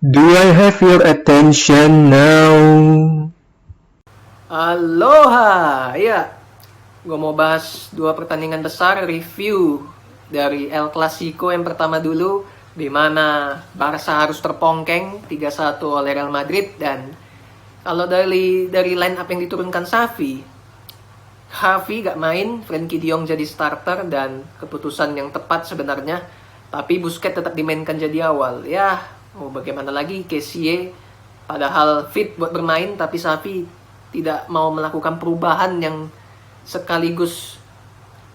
Do I have your attention now? Aloha, iya. Gue mau bahas dua pertandingan besar review dari El Clasico yang pertama dulu, di mana Barca harus terpongkeng 3-1 oleh Real Madrid. Dan kalau dari line up yang diturunkan Xavi gak main, Frenkie de Jong jadi starter, dan keputusan yang tepat sebenarnya. Tapi Busquets tetap dimainkan jadi awal. Ya, mau bagaimana lagi, Kessie padahal fit buat bermain, tapi Xavi tidak mau melakukan perubahan yang sekaligus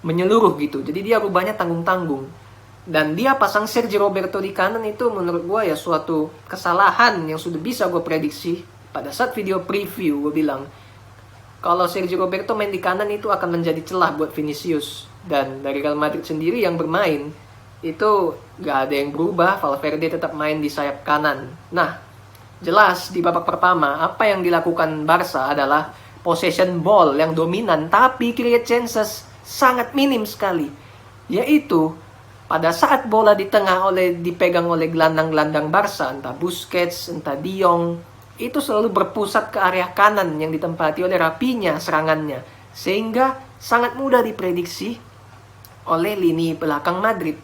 menyeluruh gitu. Jadi dia rubahnya tanggung-tanggung. Dan dia pasang Sergio Roberto di kanan, itu menurut gue ya suatu kesalahan yang sudah bisa gue prediksi. Pada saat video preview gue bilang, kalau Sergio Roberto main di kanan itu akan menjadi celah buat Vinicius. Dan dari Real Madrid sendiri yang bermain, itu gak ada yang berubah. Valverde tetap main di sayap kanan. Nah, jelas di babak pertama apa yang dilakukan Barca adalah possession ball yang dominan, tapi create chances sangat minim sekali. Yaitu pada saat bola di tengah dipegang oleh gelandang-gelandang Barca, entah Busquets, entah De Jong, itu selalu berpusat ke area kanan yang ditempati oleh Rapinya serangannya, sehingga sangat mudah diprediksi oleh lini belakang Madrid.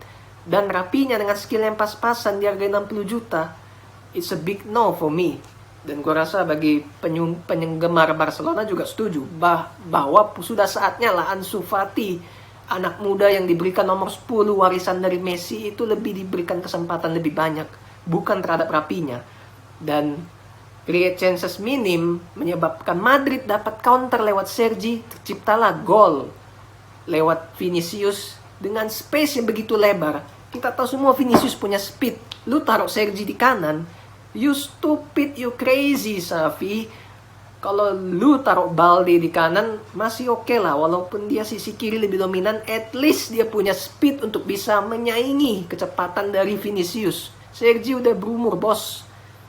Dan Rapinya dengan skill yang pas-pasan di harga 60 juta, it's a big no for me. Dan gue rasa bagi penggemar Barcelona juga setuju bahwa sudah saatnya lah Ansu Fati, anak muda yang diberikan nomor 10 warisan dari Messi, itu lebih diberikan kesempatan lebih banyak, bukan terhadap Rapinya. Dan create chances minim menyebabkan Madrid dapat counter lewat Sergi, terciptalah gol lewat Vinicius dengan space yang begitu lebar. Kita tahu semua Vinicius punya speed. Lu taruh Sergi di kanan, you stupid, you crazy, Xavi. Kalau lu taruh Balde di kanan, masih oke lah. Walaupun dia sisi kiri lebih dominan, at least dia punya speed untuk bisa menyaingi kecepatan dari Vinicius. Sergi udah berumur, bos.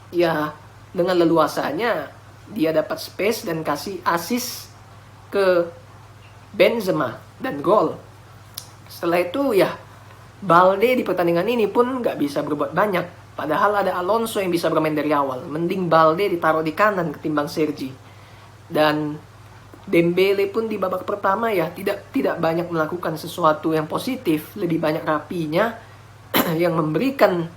Ya, dengan leluasanya, dia dapat space dan kasih assist ke Benzema dan gol. Setelah itu ya, Balde di pertandingan ini pun gak bisa berbuat banyak. Padahal ada Alonso yang bisa bermain dari awal. Mending Balde ditaruh di kanan ketimbang Sergi. Dan Dembele pun di babak pertama ya tidak banyak melakukan sesuatu yang positif. Lebih banyak Rapinya yang memberikan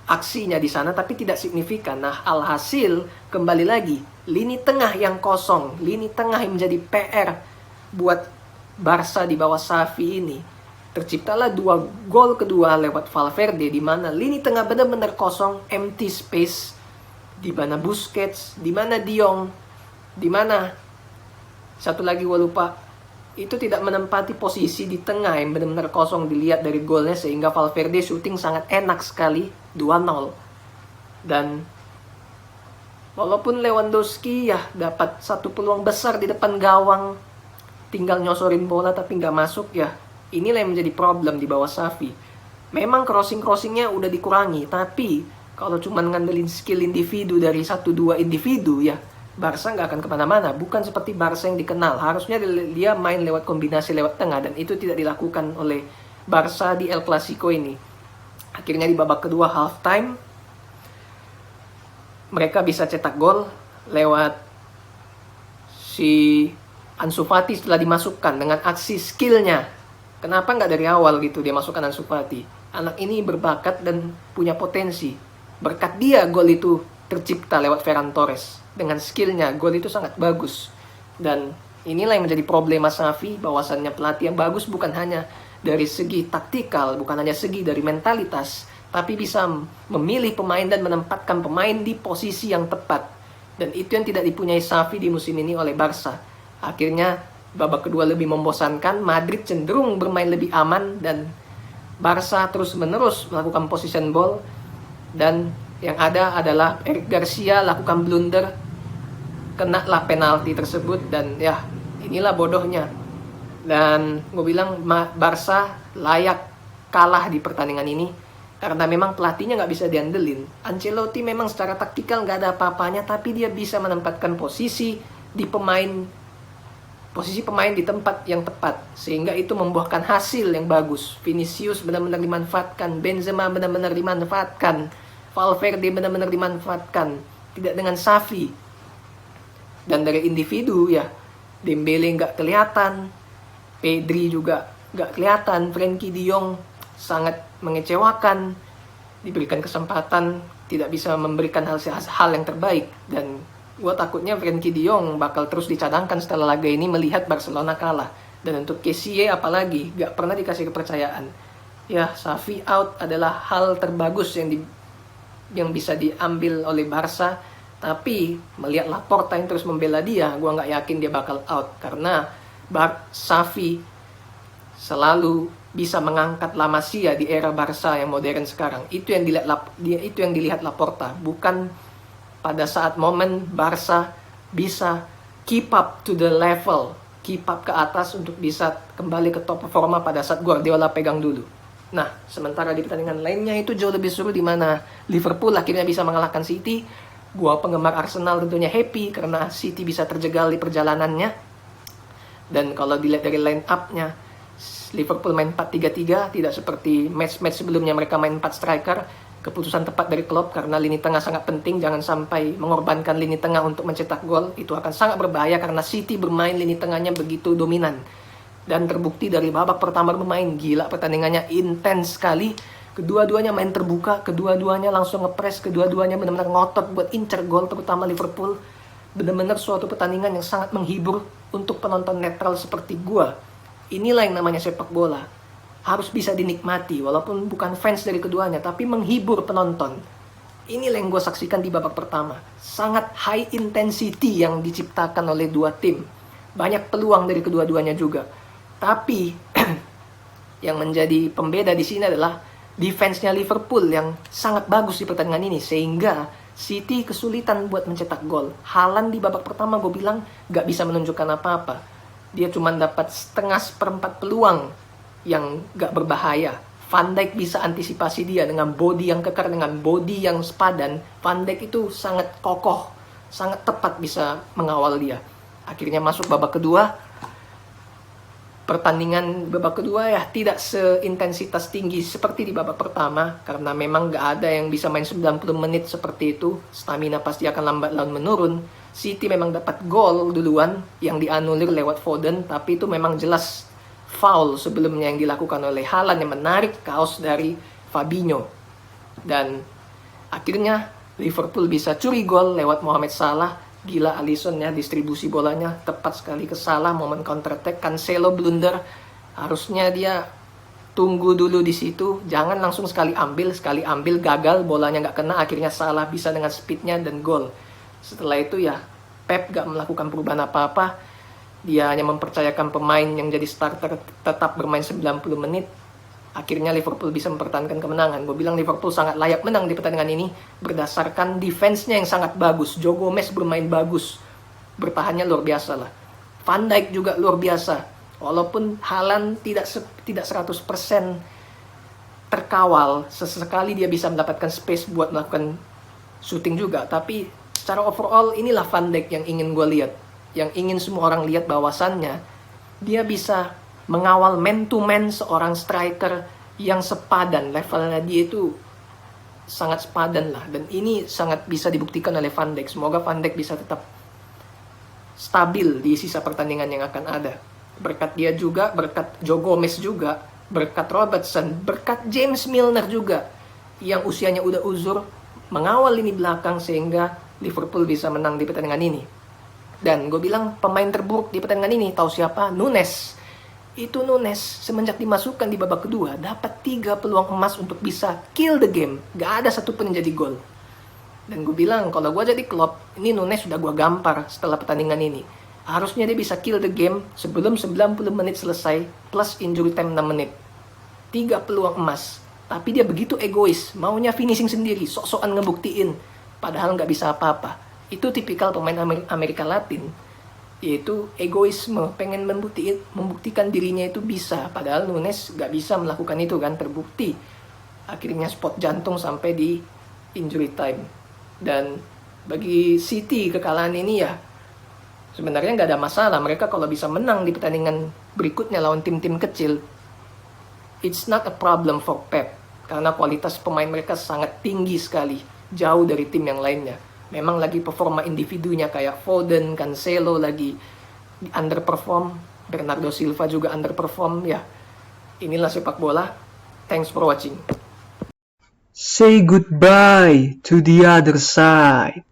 aksinya di sana, tapi tidak signifikan. Nah, alhasil kembali lagi lini tengah yang kosong, lini tengah yang menjadi PR buat Barca di bawah Xavi ini. Terciptalah dua gol kedua lewat Valverde, di mana lini tengah benar-benar kosong, empty space, di mana Busquets, di mana De Jong, di mana satu lagi gue lupa, itu tidak menempati posisi di tengah yang benar-benar kosong dilihat dari golnya, sehingga Valverde shooting sangat enak sekali, 2-0. Dan walaupun Lewandowski ya dapat satu peluang besar di depan gawang, tinggal nyosorin bola tapi nggak masuk ya. Inilah yang menjadi problem di bawah Xavi. Memang crossing-crossingnya udah dikurangi, tapi kalau cuma ngandelin skill individu dari 1-2 individu ya, Barca nggak akan kemana-mana. Bukan seperti Barca yang dikenal. Harusnya dia main lewat kombinasi lewat tengah, dan itu tidak dilakukan oleh Barca di El Clasico ini. Akhirnya di babak kedua halftime, mereka bisa cetak gol lewat si Ansu Fati setelah dimasukkan dengan aksi skillnya. Kenapa nggak dari awal gitu dia masukkan Ansu Fati? Anak ini berbakat dan punya potensi. Berkat dia gol itu tercipta lewat Ferran Torres. Dengan skillnya gol itu sangat bagus. Dan inilah yang menjadi problema Xavi, bahwasannya pelatih yang bagus bukan hanya dari segi taktikal, bukan hanya segi dari mentalitas, tapi bisa memilih pemain dan menempatkan pemain di posisi yang tepat. Dan itu yang tidak dipunyai Xavi di musim ini oleh Barca. Akhirnya babak kedua lebih membosankan, Madrid cenderung bermain lebih aman, dan Barca terus-menerus melakukan possession ball. Dan yang ada adalah Eric Garcia lakukan blunder, kenalah penalti tersebut, dan ya inilah bodohnya. Dan gue bilang Barca layak kalah di pertandingan ini, karena memang pelatihnya gak bisa diandelin. Ancelotti memang secara taktikal gak ada apa-apanya, tapi dia bisa menempatkan posisi pemain di tempat yang tepat, sehingga itu membuahkan hasil yang bagus. Vinicius benar-benar dimanfaatkan, Benzema benar-benar dimanfaatkan, Valverde benar-benar dimanfaatkan, tidak dengan Xavi. Dan dari individu ya, Dembele nggak kelihatan, Pedri juga nggak kelihatan, Frenkie de Jong sangat mengecewakan, diberikan kesempatan tidak bisa memberikan hal yang terbaik. Dan gue takutnya Frenkie de Jong bakal terus dicadangkan setelah laga ini melihat Barcelona kalah. Dan untuk Kessie apalagi nggak pernah dikasih kepercayaan. Ya, Xavi out adalah hal terbagus yang bisa diambil oleh Barca. Tapi melihat Laporta yang terus membela dia, gue nggak yakin dia bakal out. Karena Xavi selalu bisa mengangkat La Masia di era Barca yang modern sekarang. Itu yang dilihat Laporta. Bukan pada saat momen Barca bisa keep up to the level, keep up ke atas untuk bisa kembali ke top performa pada saat Guardiola pegang dulu. Nah, sementara di pertandingan lainnya itu jauh lebih seru, di mana Liverpool akhirnya bisa mengalahkan City. Gua penggemar Arsenal tentunya happy karena City bisa terjegal di perjalanannya. Dan kalau dilihat dari line up-nya, Liverpool main 4-3-3, tidak seperti match-match sebelumnya mereka main 4 striker. Keputusan tepat dari Klopp karena lini tengah sangat penting, jangan sampai mengorbankan lini tengah untuk mencetak gol. Itu akan sangat berbahaya karena City bermain lini tengahnya begitu dominan. Dan terbukti dari babak pertama bermain, gila pertandingannya intens sekali. Kedua-duanya main terbuka, kedua-duanya langsung ngepres, kedua-duanya benar-benar ngotot buat incer gol, terutama Liverpool. Benar-benar suatu pertandingan yang sangat menghibur untuk penonton netral seperti gua. Inilah yang namanya sepak bola. Harus bisa dinikmati, walaupun bukan fans dari keduanya, tapi menghibur penonton. Inilah yang gue saksikan di babak pertama. Sangat high intensity yang diciptakan oleh dua tim. Banyak peluang dari kedua-duanya juga. Tapi, yang menjadi pembeda di sini adalah defense-nya Liverpool yang sangat bagus di pertandingan ini, sehingga City kesulitan buat mencetak gol. Haaland di babak pertama gue bilang gak bisa menunjukkan apa-apa. Dia cuma dapat setengah seperempat peluang yang gak berbahaya. Van Dijk bisa antisipasi dia dengan body yang kekar, dengan body yang sepadan. Van Dijk itu sangat kokoh, sangat tepat bisa mengawal dia. Akhirnya masuk babak kedua. Pertandingan babak kedua ya tidak seintensitas tinggi seperti di babak pertama, karena memang gak ada yang bisa main 90 menit seperti itu. Stamina pasti akan lambat laun menurun. City memang dapat gol duluan yang dianulir lewat Foden, tapi itu memang jelas foul sebelumnya yang dilakukan oleh Haaland yang menarik kaos dari Fabinho. Dan akhirnya Liverpool bisa curi gol lewat Mohamed Salah. Gila Alisson ya, distribusi bolanya tepat sekali ke Salah, momen counter attack. Cancelo blunder, harusnya dia tunggu dulu di situ, jangan langsung sekali ambil gagal, bolanya nggak kena, akhirnya Salah bisa dengan speednya dan gol. Setelah itu ya Pep gak melakukan perubahan apa-apa, dia hanya mempercayakan pemain yang jadi starter tetap bermain 90 menit. Akhirnya Liverpool bisa mempertahankan kemenangan. Gue bilang Liverpool sangat layak menang di pertandingan ini berdasarkan defense-nya yang sangat bagus. Joe Gomez bermain bagus, bertahannya luar biasa lah. Van Dijk juga luar biasa. Walaupun Haaland tidak 100% terkawal, sesekali dia bisa mendapatkan space buat melakukan shooting juga. Tapi secara overall inilah Van Dijk yang ingin gue lihat, yang ingin semua orang lihat, bahwasannya dia bisa mengawal man to man seorang striker yang sepadan, levelnya dia itu sangat sepadan lah. Dan ini sangat bisa dibuktikan oleh Van Dijk. Semoga Van Dijk bisa tetap stabil di sisa pertandingan yang akan ada. Berkat dia juga, berkat Joe Gomez juga, berkat Robertson, berkat James Milner juga yang usianya udah uzur, mengawal lini belakang sehingga Liverpool bisa menang di pertandingan ini. Dan gue bilang pemain terburuk di pertandingan ini tahu siapa? Nunes. Itu Nunes semenjak dimasukkan di babak kedua dapat 3 peluang emas untuk bisa kill the game. Gak ada satupun yang jadi gol. Dan gue bilang kalau gue jadi Klopp, ini Nunes sudah gue gampar setelah pertandingan ini. Harusnya dia bisa kill the game sebelum 90 menit selesai plus injury time 6 menit. 3 peluang emas. Tapi dia begitu egois, maunya finishing sendiri, sok-sokan ngebuktiin. Padahal gak bisa apa-apa. Itu tipikal pemain Amerika Latin, yaitu egoisme, pengen membuktikan dirinya itu bisa, padahal Nunes gak bisa melakukan itu kan, terbukti akhirnya spot jantung sampai di injury time. Dan bagi City kekalahan ini ya sebenarnya gak ada masalah. Mereka kalau bisa menang di pertandingan berikutnya lawan tim-tim kecil, it's not a problem for Pep, karena kualitas pemain mereka sangat tinggi sekali. jauh dari tim yang lainnya. Memang lagi performa individunya kayak Foden, Cancelo lagi underperform, Bernardo Silva juga underperform ya. Inilah sepak bola. Thanks for watching. Say goodbye to the other side.